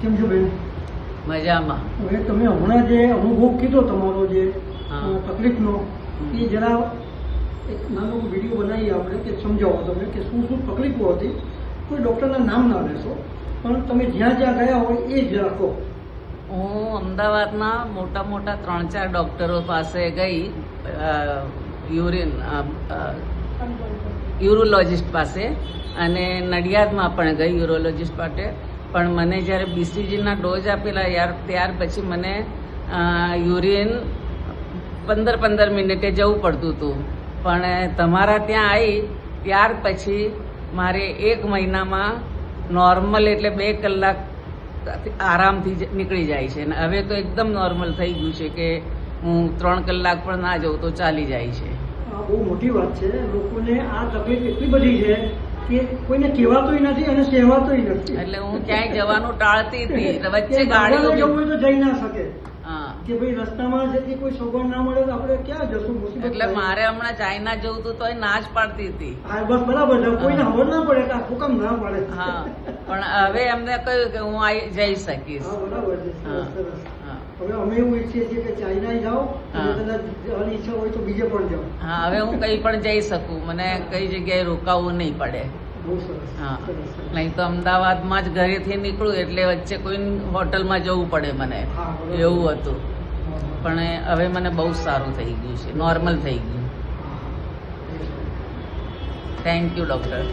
કેમ છો બેન? મજામાં. હવે તમે હમણાં જે અનુભવ કીધો તમારો જે તકલીફનો, એ જરા એક નાનો વિડીયો બનાવી આપણે કે સમજાવો તમે કે શું શું તકલીફો હતી. કોઈ ડૉક્ટરના નામ ના લેશો, પણ તમે જ્યાં જ્યાં ગયા હોય એ જ રાખો. હું અમદાવાદના મોટા મોટા 3-4 ડૉક્ટરો પાસે ગઈ, યુરોલોજિસ્ટ પાસે, અને નડિયાદમાં પણ ગઈ યુરોલોજિસ્ટ પાસે. પણ મને જ્યારે BCGના ડોઝ આપેલા ત્યાર પછી મને યુરિન 15 મિનિટે જવું પડતું હતું. પણ તમારા ત્યાં આવી ત્યાર પછી મારે 1 મહિનામાં નોર્મલ એટલે 2 કલાક આરામથી નીકળી જાય છે. અને હવે તો એકદમ નોર્મલ થઈ ગયું છે કે હું 3 કલાક પણ ના જઉં તો ચાલી જાય છે. આ બહુ મોટી વાત છે. લોકોને આ તકલીફ એટલી બધી છે કે કોઈને કહેવાતોય નથી અને સહેવાતોય નથી. એટલે હું ક્યાંય જવાનું ટાળતી હતી. વચ્ચે ગાડી જવું હોય તો જઈ ના શકે. હા, કે ભાઈ રસ્તામાં જતી કોઈ સગવડ ના મળે તો આપણે ક્યાં જશું? મુસીબત એટલે મારે હમણાં ચાઇના જવું હતું તો ના જ પાડતી હતી. હા, બસ બરાબર છે. કોઈને ખબર ના પડે કે આ હુકમ ના પડે. હા, પણ હવે એમને કહ્યું કે હું જઈ શકીશ. હા, બરાબર છે. હા, સરસ. હા. હવે અમે એવું ઈચ્છીએ છીએ કે ચાઇના જાઓ, અને કદાચ જવાની ઈચ્છા હોય તો બીજે પણ જાઓ. હા, હવે હું કઈ પણ જઈ શકું. મને કઈ જગ્યાએ રોકાવું નહીં પડે. બહુ સરસ. હા, સરસ, સરસ. નહીં તો અમદાવાદમાં જ ઘરેથી નીકળું એટલે વચ્ચે કોઈ હોટલમાં જવું પડે મને. હા, બરાબર. એવું હતું. પણ હવે મને બહુ સારું થઈ ગયું છે, નોર્મલ થઈ ગયું. Thank you doctor.